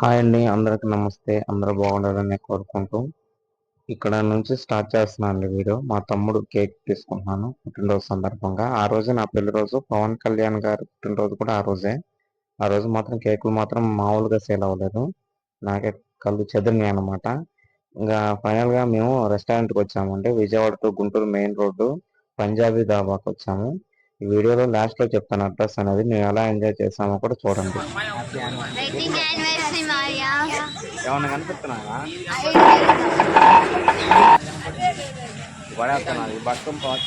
Hi అండి, అందరికి నమస్తే. అందరూ బాగుండాలని కోరుకుంటూ ఇక్కడ నుంచి స్టార్ట్ చేస్తున్నాను అండి వీడియో. మా తమ్ముడు కేక్ తీసుకుంటున్నాను పుట్టినరోజు సందర్భంగా. ఆ రోజు నా పెళ్లి రోజు, పవన్ కళ్యాణ్ గారి పుట్టినరోజు కూడా ఆ రోజే. ఆ రోజు మాత్రం కేకులు మాత్రం మామూలుగా సేల్ అవ్వలేదు, నాకే కళ్ళు చెదిరినాయి అనమాట. ఇంకా ఫైనల్గా మేము రెస్టారెంట్కి వచ్చామండి. Vijayawada to Guntur main road Punjabi ధాబాకి వచ్చాము. ఈ వీడియోలో లాస్ట్లో చెప్తాను అడ్రస్ అనేది. మేము ఎలా ఎంజాయ్ చేసామో కూడా చూడండి. ఏమన్నా కనిపిస్తున్నారా పడేస్తున్నారు.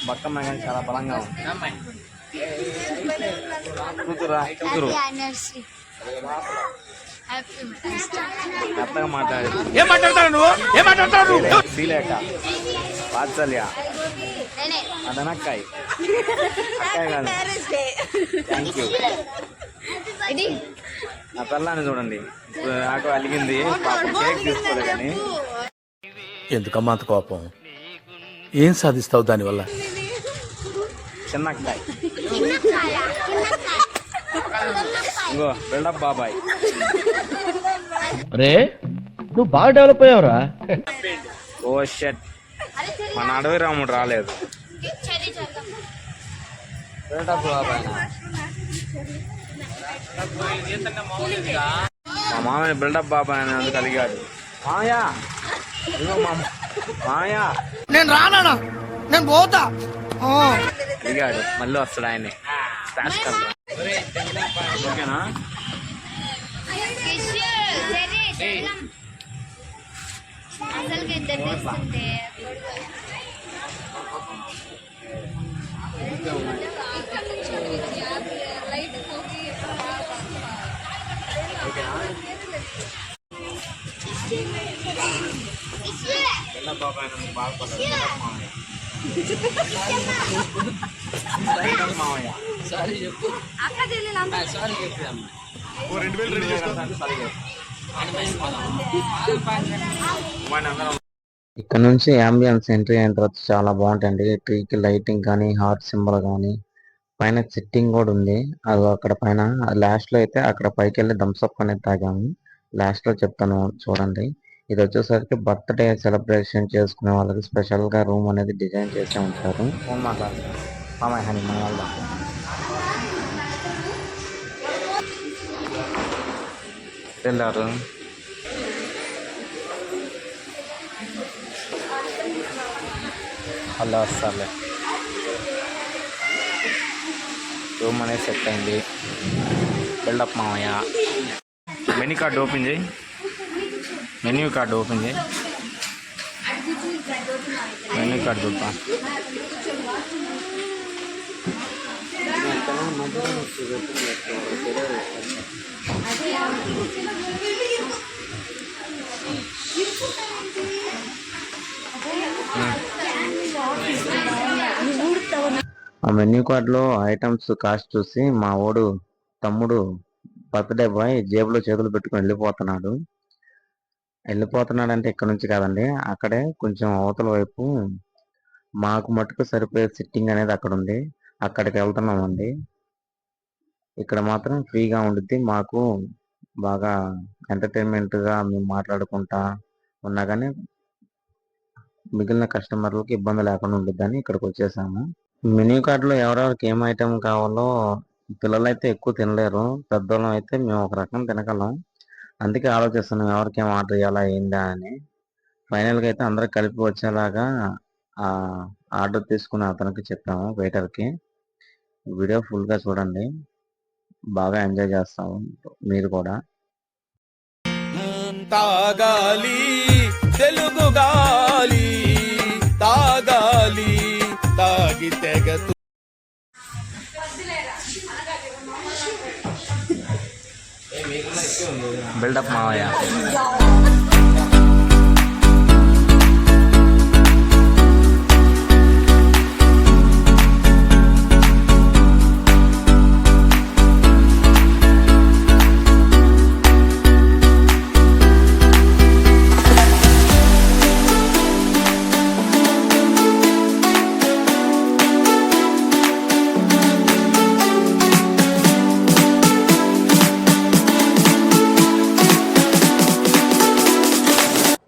బతుకమ్మ కానీ చాలా బలంగా ఉంది. కూతురు మెత్తగా మాట్లాడు ఫీలేక వాత్సల్య అదనక్కాయ్ అక్కాయ్ కాదు. Thank you. నా పిల్లాన్ని చూడండి, నాకు అలిగింది, కేక్ తీసుకోలేదు కానీ. ఎందుకమ్మా అంత కోపం? ఏం సాధిస్తావు దానివల్ల? చిన్న అక్కాయ్ ఇంకో బిల్డప్ బాబాయ్. రే నువ్వు బాగా డెవలప్ అయ్యావురా. ఓ షట్, మన అడవి రాముడు రాలేదు. బిల్డప్ బాబాయ్ మా మామయ్య బిల్డప్ బాబాయ్ అని అందుకు అలిగాడు. మాయా మాయా నేను రానా, నేను పోతా. అలిగాడు, మళ్ళీ వస్తాడు ఆయనే. ఓకేనా? బాబాయ్ నన్ను బాధపడ్డాడు. మామయ్య సారీ చెప్పు. ఇక్కడ నుంచి అంబియన్స్ ఎంట్రీ అయిన తర్వాత చాలా బాగుంటాయండి. ట్రీకి లైటింగ్ కానీ, హార్ట్ సింబల్ కానీ, పైన సిట్టింగ్ కూడా ఉంది. అది అక్కడ పైన లాస్ట్ లో అయితే అక్కడ పైకి వెళ్ళి థమ్స్అప్ అనేది తాగాము. లాస్ట్ లో చెప్తాను చూడండి. ఇది వచ్చేసరికి బర్త్డే సెలబ్రేషన్ చేసుకునే వాళ్ళకి స్పెషల్ గా రూమ్ అనేది డిజైన్ చేసి ఉంటారు. ఫోన్ మాట్లాడుతున్నాను మామయ్య హనీ, మన వెళ్దాం. వెళ్ళారు. అలా వస్తారులే. రూమ్ అనేది సెట్ అయింది. బిల్డప్ మామయ్య. మెనూ కార్డు ఓపెన్ చేయి. మెన్యూ కార్డు ఓపెన్ చేయి. మెన్యూ కార్డు చూద్దాం. ఆ మెన్యూ కార్డులో ఐటమ్స్ కాస్ట్ చూసి మా తమ్ముడు బర్త్డే బాయ్ జేబులో చేతులు పెట్టుకుని వెళ్ళిపోతున్నాడంటే ఇక్కడ నుంచి కాదండి, అక్కడే కొంచెం అవతల వైపు మాకు మటుకు సరిపోయే సిట్టింగ్ అనేది అక్కడ ఉంది. అక్కడికి వెళ్తున్నామండి. ఇక్కడ మాత్రం ఫ్రీగా ఉండిద్ది. మాకు బాగా ఎంటర్టైన్మెంట్గా మేము మాట్లాడుకుంటా ఉన్నా కానీ మిగిలిన కస్టమర్లకు ఇబ్బంది లేకుండా ఉండిద్దని ఇక్కడికి వచ్చేసాము. మెన్యూ కార్డులో ఎవరెవరికి ఏం ఐటెం కావాలో పిల్లలు అయితే ఎక్కువ తినలేరు, పెద్దోళ్ళం అయితే మేము ఒక రకం తినగలం. అందుకే ఆలోచిస్తున్నాం ఎవరికి ఏం ఆర్డర్ చేయాలా ఏందా అని. ఫైనల్గా అయితే అందరికి కలిపి వచ్చేలాగా ఆ ఆర్డర్ తీసుకుని అతనికి చెప్పాము, వెయిటర్కి. వీడియో ఫుల్గా చూడండి, బాగా ఎంజాయ్ చేస్తాము మీరు కూడా. తాగాలి తెలుగు గాలి, తాగాలి తాగి తెగతు. బిల్డప్ మావయ్య.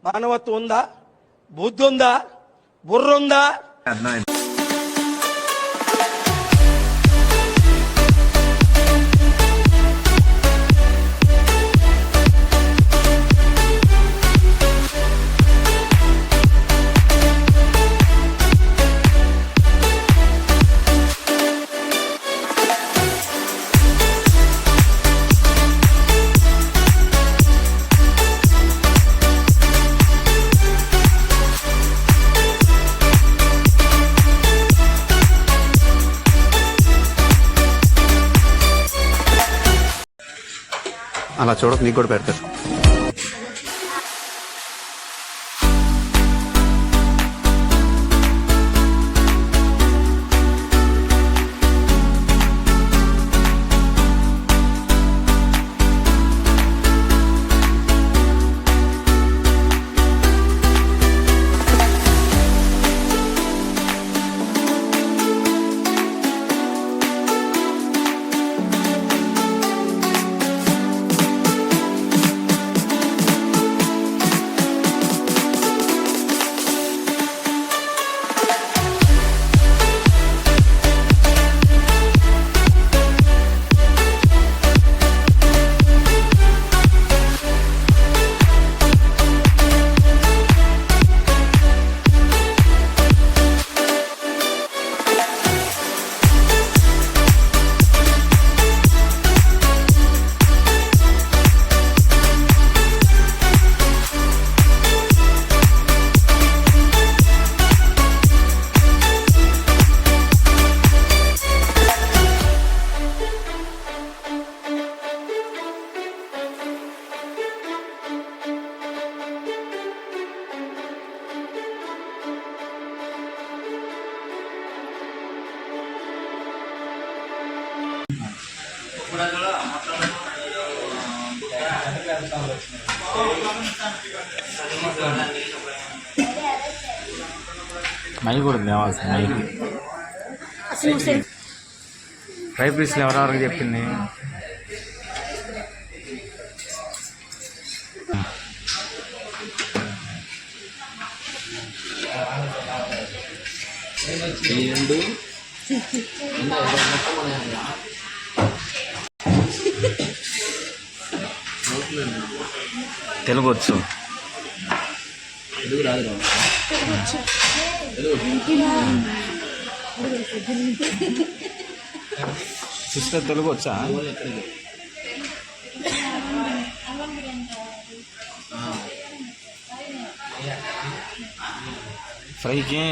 మానవత్వం ఉందా? బుద్ధి ఉందా? బుర్ర ఉందా? అలా చూడక నీకు కూడా పెడతారు. మై కూడా తేవాల్సింది మైకి. ఫ్రై పీస్లు ఎవరెవరికి చెప్పింది? తెలుగు వచ్చు. సిస్టర్ తెలుగు వచ్చా? ఫ్రైకి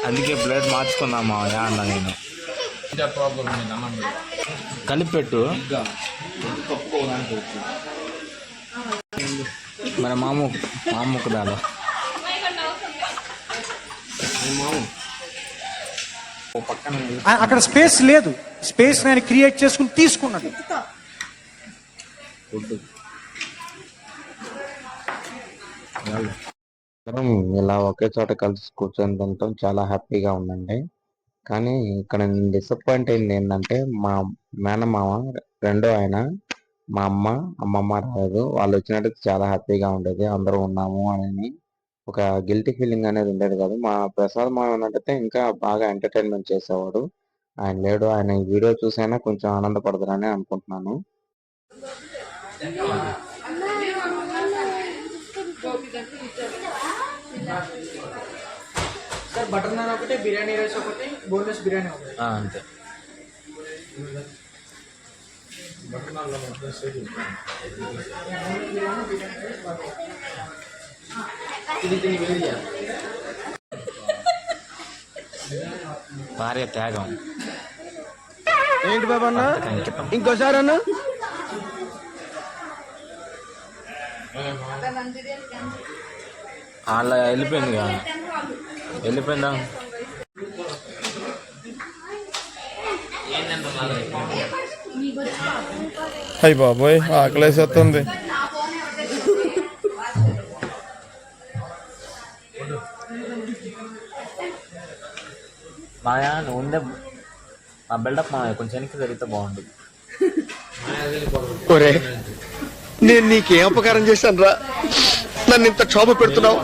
అందుకే ప్లేట్ మార్చుకుందామా అన్నా నేను. కలిపెట్టు మరి మామూకు దాలో పక్కన అక్కడ స్పేస్ లేదు. స్పేస్ నేను క్రియేట్ చేసుకుని తీసుకున్నాడు. అందరం ఇలా ఒకే చోట కలిసి కూర్చొని తినటం చాలా హ్యాపీగా ఉందండి. కానీ ఇక్కడ నేను డిసప్పాయింట్ అయింది ఏంటంటే మా మేనమామ రెండో ఆయన మా అమ్మమ్మ రాలేదు. వాళ్ళు వచ్చినట్టు చాలా హ్యాపీగా ఉండేది. అందరూ ఉన్నాము అని ఒక గిల్టీ ఫీలింగ్ అనేది ఉండేది కాదు. మా ప్రసాద్ మామ ఉన్నట్టయితే ఇంకా బాగా ఎంటర్టైన్మెంట్ చేసేవాడు. ఆయన లేడు. ఆయన ఈ వీడియో చూసైనా కొంచెం ఆనందపడతారని అనుకుంటున్నాను. బటర్ నాన్ ఒకటి, బిర్యానీ రైస్ ఒకటి, బోన్లెస్ బిర్యానీ ఒకటి అంతే. భార్య త్యాగం. ఏంటి బాబు అన్న? ఇంకోసారి అన్న. అలా వెళ్ళిపోయిందిగా, వెళ్ళిపోయిందా? అయ్యి బాబోయ్ ఆకలేసేస్తుంది. మాయా నువ్వు ఉండే ఆ బిల్డప్ మాయా కొంచెం వెనక్కి జరిగితే బాగుంటుంది. ఒరే నేను నీకేం అపకారం చేశాను రా, నన్ను ఇంత క్షోభ పెడుతున్నావు.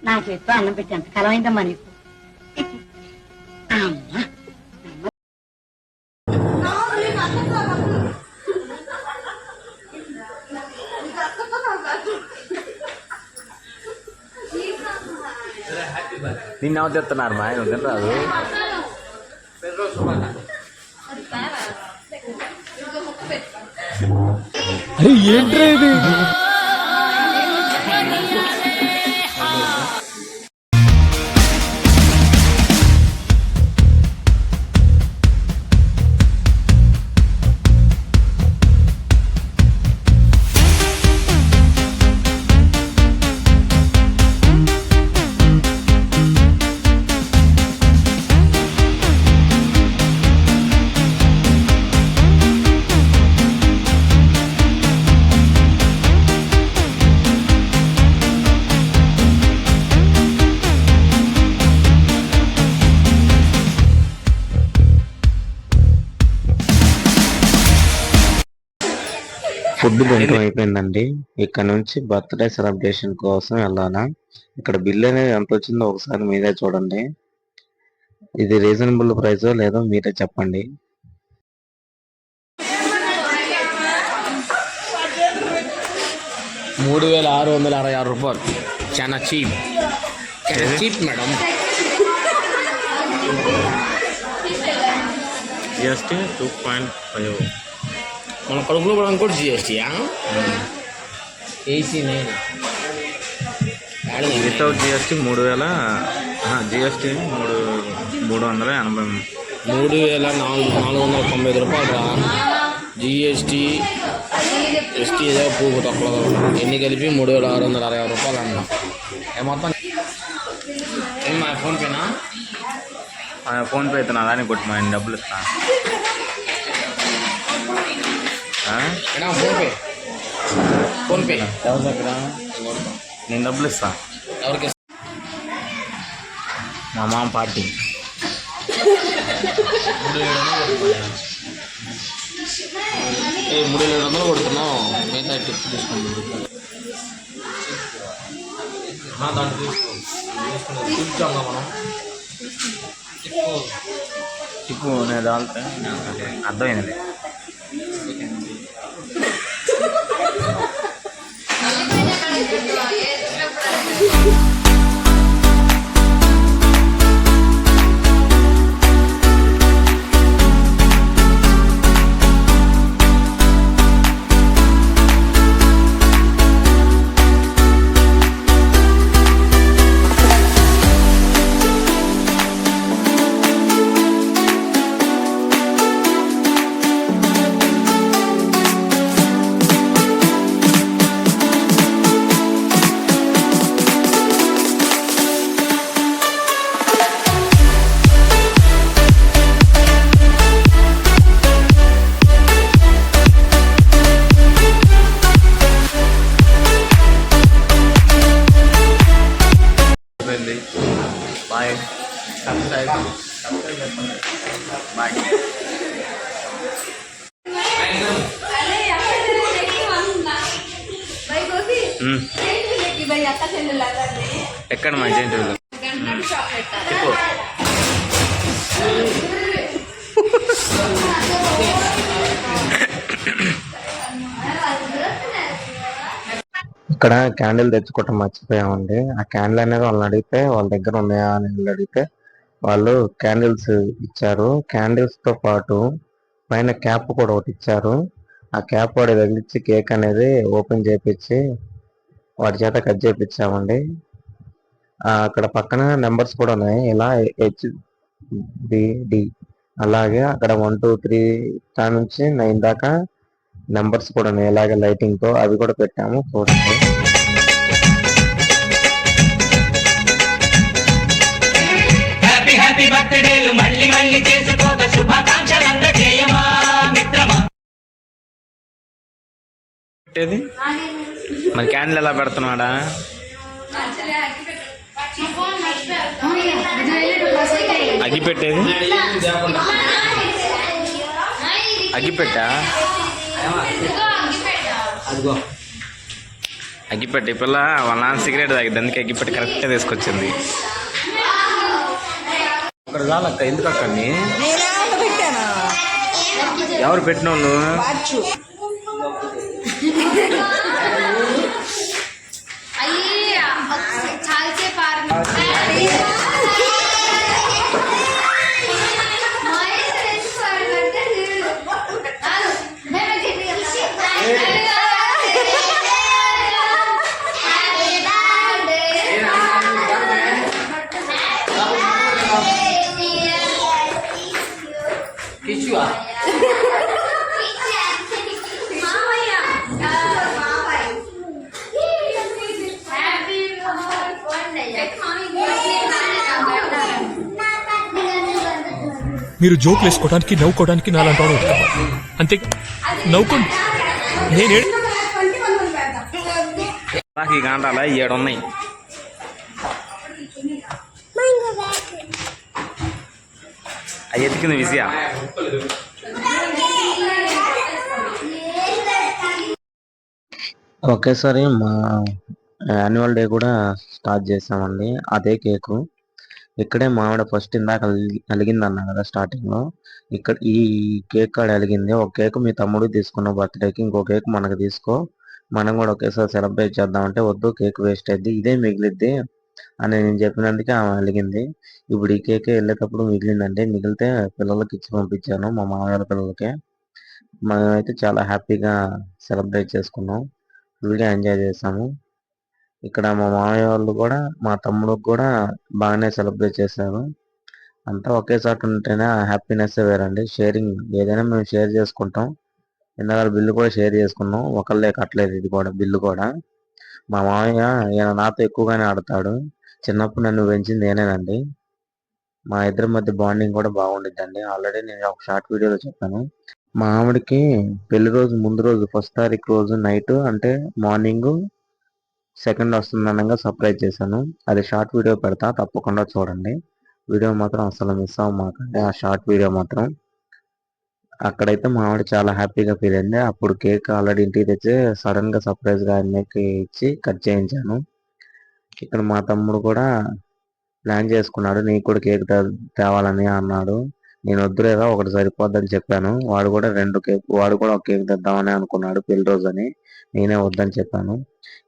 నా చేతితో అన్నం పెట్టి ఎంతకాలం అయిందమ్మా నీకు? అమ్మా నిన్న ఎవరు చెప్తున్నారు మా ఆయన తినరాదు. ఏంట్రా ఇది? ఫుడ్ తినడం అయిపోయిందండి. ఇక్కడ నుంచి బర్త్డే సెలబ్రేషన్ కోసం వెళ్ళాలా. ఇక్కడ బిల్ అనేది ఎంత వచ్చిందో ఒకసారి మీరే చూడండి. ఇది రీజనబుల్ ప్రైస్ లేదో మీరే చెప్పండి. 3666 రూపాయలు. చాలా చీప్, చాలా చీప్ మేడం. జిఎస్టీ 2.5. మన కడుపులో కూడా కూడా జిఎస్టీయా? AC 9 without GST 3000 GST 380. 3,490 రూపాయలు రా. జిఎస్టీ ఎస్టీ ఏదో పూకు తప్పదు, ఎన్ని కలిపి 3,660 రూపాయలు అన్న. మొత్తం ఏం మా ఫోన్పేనా? ఫోన్పే అయితే నా దానికి కొట్టి మా ఆయన డబ్బులు ఇస్తా. ఫోన్పే ఎవరి దగ్గర? నేను డబ్బులు ఇస్తా. ఎవరికి? మా మామ పార్టీ. 3,700 కొడుతున్నావు, మిగతా టిప్స్ తీసుకోండి. దాంట్లో తీసుకో మనం టిప్పు నేను దాల్తే అర్థమైంది. బాయ్. బాయ్. ఎక్కడ మా జెంట్ చెప్పు. ఇక్కడ క్యాండిల్ తెచ్చుకోవటం మర్చిపోయామండి. ఆ క్యాండిల్ అనేది వాళ్ళని అడిగితే వాళ్ళ దగ్గర ఉన్నాయా అని అడిగితే వాళ్ళు క్యాండిల్స్ ఇచ్చారు. క్యాండిల్స్ తో పాటు పైన క్యాప్ కూడా ఒకటి ఇచ్చారు. ఆ క్యాప్ వాడి తగిలిచ్చి కేక్ అనేది ఓపెన్ చేపించి వాడి చేత కట్ చేపించామండి. అక్కడ పక్కన నెంబర్స్ కూడా ఉన్నాయి, ఇలా HBD. అలాగే అక్కడ 1 2 3 నుంచి 9 దాకా నెంబర్స్ కూడా ఉన్నాయి, ఇలాగే లైటింగ్ తో. అవి కూడా పెట్టాము చూడండి. పెట్టేది మరి క్యాండిల్ ఎలా పెడుతున్నాడా? అగ్గి పెట్టేది అగ్గిపెట్టా? అగ్గిపెట్టి ఈ పిల్ల వాళ్ళ నాన్న సిగరెట్ తాగిద్ది, అందుకే అగ్గిపెట్టి కరెక్ట్గా తీసుకొచ్చింది. అక్కడ చాలక్క, ఎందుకు అక్కడిని ఎవరు పెట్టిన వాళ్ళు? మీరు జోకులు వేసుకోవడానికి నవ్వుకోవడానికి నాలాంటి వాడు కావాలి, అంతే. నవ్వుకోండి. నేనే నాకు ఈ గంటల 7 ఉన్నాయి. అవి ఎత్తుకుంది విజయ. ఒకేసారి మా యాన్యువల్ డే కూడా స్టార్ట్ చేసామండి. అదే కేకు ఇక్కడే మావిడ ఫస్ట్ ఇందాక అలిగింది అన్నా కదా స్టార్టింగ్ లో. ఇక్కడ ఈ కేక్ కాడ అలిగింది. ఒక కేక్ మీ తమ్ముడు తీసుకున్న బర్త్డేకి, ఇంకో కేక్ మనకు తీసుకో, మనం కూడా ఒకేసారి సెలబ్రేట్ చేద్దామంటే వద్దు, కేక్ వేస్ట్ అయింది, ఇదే మిగిలిద్ది అని నేను చెప్పినందుకే ఆమె అలిగింది. ఇప్పుడు ఈ కేక్ వెళ్ళేటప్పుడు మిగిలిందంటే, మిగిలితే పిల్లలకి ఇచ్చి పంపించాను, మా మామయ్య పిల్లలకి. మేమైతే చాలా హ్యాపీగా సెలబ్రేట్ చేసుకున్నాం, ఫుల్గా ఎంజాయ్ చేసాము. ఇక్కడ మా మామయ్య వాళ్ళు కూడా మా తమ్ముడికి కూడా బాగానే సెలబ్రేట్ చేశారు. అంతా ఒకే చోట ఉంటేనే ఆ హ్యాపీనెస్ వేరండి. షేరింగ్ ఏదైనా మేము షేర్ చేసుకుంటాం. ఇందాక బిల్లు కూడా షేర్ చేసుకున్నాం. ఒకళ్ళే కట్టలేదు ఇది కూడా బిల్లు కూడా. మా మామయ్య ఈయన నాతో ఎక్కువగానే ఆడతాడు. చిన్నప్పుడు నన్ను పెంచింది నేనేనండి. మా ఇద్దరి మధ్య బాండింగ్ కూడా బాగుండిద్దండి. ఆల్రెడీ నేను ఒక షార్ట్ వీడియోలో చెప్పాను. మా ఆవిడకి పెళ్లి రోజు ముందు రోజు 1st తారీఖు రోజు నైట్ అంటే మార్నింగ్ 2nd వస్తుందనగా సర్ప్రైజ్ చేశాను. అది షార్ట్ వీడియో పెడతా, తప్పకుండా చూడండి. వీడియో మాత్రం అసలు మిస్ అవ్వమాకండి. ఆ షార్ట్ వీడియో మాత్రం అక్కడైతే మా ఆవిడ చాలా హ్యాపీగా ఫీల్ అయింది. అప్పుడు కేక్ ఆల్రెడీ ఇంటికి తెచ్చి సడన్ గా సర్ప్రైజ్ గా ఆయనకి ఇచ్చి కట్ చేయించాను. ఇక్కడ మా తమ్ముడు కూడా ప్లాన్ చేసుకున్నాడు, నీకు కూడా కేక్ తేవాలని అన్నాడు. నేను వద్దులేదా ఒకటి సరిపోద్దని చెప్పాను. వాడు కూడా ఒక కేక్ తెద్దామని అనుకున్నాడు పెళ్లి రోజు అని. నేనే వద్దని చెప్పాను.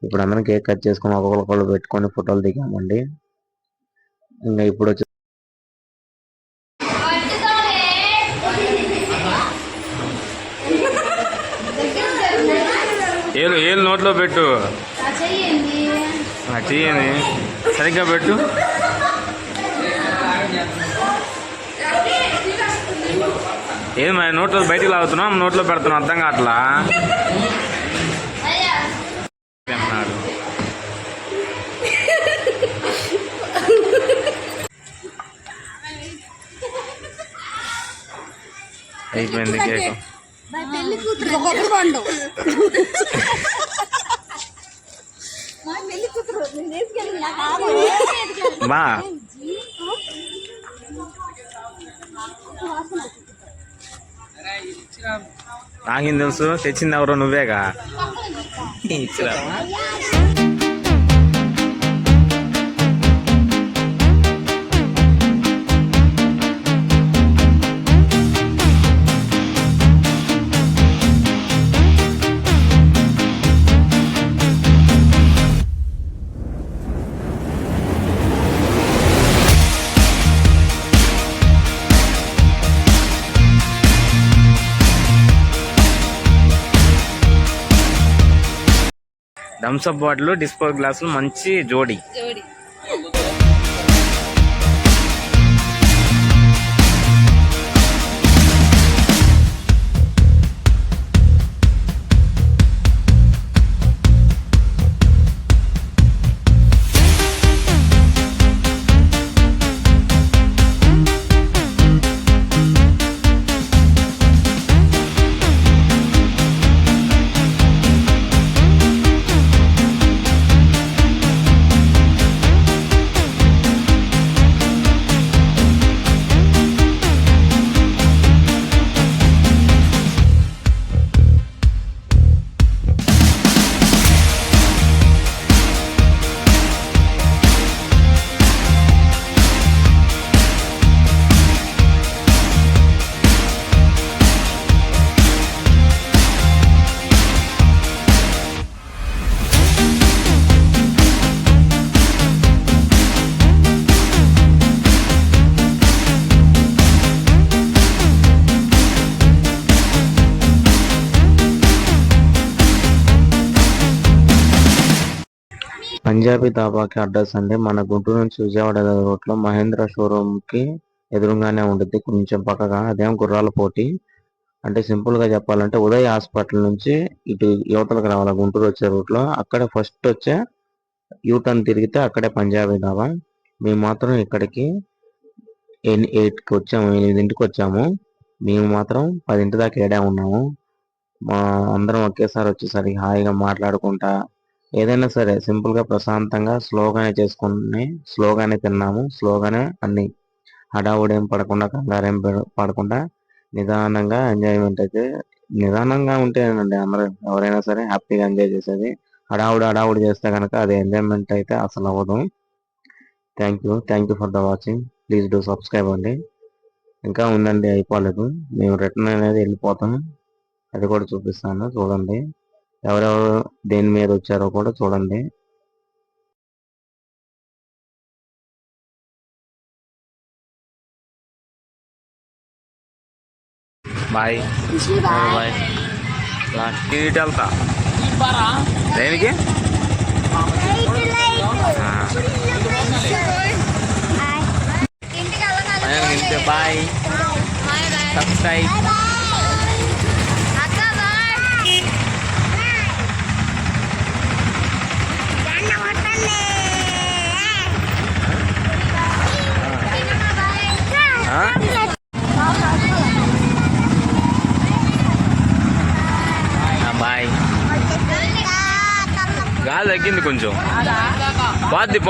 ఇప్పుడు అందరం కేక్ కట్ చేసుకుని ఒక్కొక్కళ్ళు పెట్టుకొని ఫోటోలు దిగామండి. ఇంకా ఇప్పుడు వచ్చి ఏలు నోట్లో పెట్టు, చెయ్యండి సరిగ్గా పెట్టు. ఏది మరి నోట్లో బయటికి లాగుతున్నావు, నోట్లో పెడుతున్నావు, అర్థం కావట్లా అన్నాడు. అయిపోయింది కేక్. బా నాకేం తెలుసు, తెచ్చింది ఎవరో నువ్వేగా. ఇచ్చిరా థమ్స్అప్ బాటిల్, డిస్పో గ్లాసులు మంచి జోడి. పంజాబీ దాబాకి అడ్రస్ అండి. మన గుంటూరు నుంచి విజయవాడ రోడ్ లో మహేంద్ర షోరూమ్ కి ఎదురుగానే ఉంటుంది, కొంచెం పక్కగా. అదేం గుర్రాల పోటీ. అంటే సింపుల్ గా చెప్పాలంటే ఉదయ్ హాస్పిటల్ నుంచి ఇటు యువతలకు రావాలి గుంటూరు వచ్చే రూట్ లో. అక్కడే ఫస్ట్ వచ్చే యూటర్న్ తిరిగితే అక్కడే పంజాబీ దాబా. మేము మాత్రం ఇక్కడికి 8కి వచ్చాము, 8ంటికి వచ్చాము. మేము మాత్రం 10 దాకా ఏడే ఉన్నాము. మా అందరం ఒకేసారి వచ్చేసరికి హాయిగా మాట్లాడుకుంటా ఏదైనా సరే సింపుల్ గా ప్రశాంతంగా స్లోగానే చేసుకుని స్లోగానే తిన్నాము. స్లోగానే అన్ని హడావుడేం పడకుండా, కంగారేం పడకుండా నిదానంగా ఎంజాయ్మెంట్ అయితే. నిదానంగా ఉంటేనండి అందరూ ఎవరైనా సరే హ్యాపీగా ఎంజాయ్ చేసేది. హడావుడి చేస్తే కనుక అది ఎంజాయ్మెంట్ అయితే అసలు అవ్వదు. Thank you for the watching. Please do subscribe అండి. ఇంకా ఉందండి, అయిపోలేదు. మేము రిటర్న్ అనేది వెళ్ళిపోతాం, అది కూడా చూపిస్తాను చూడండి. ఎవరెవరు దేని మీద వచ్చారో కూడా చూడండి. Bye bye. వెళ్తా దేనికి బాయ్ సబ్స్క్రైబ్ బాయ్ గాలి తగ్గింది కొంచెం పోద్ది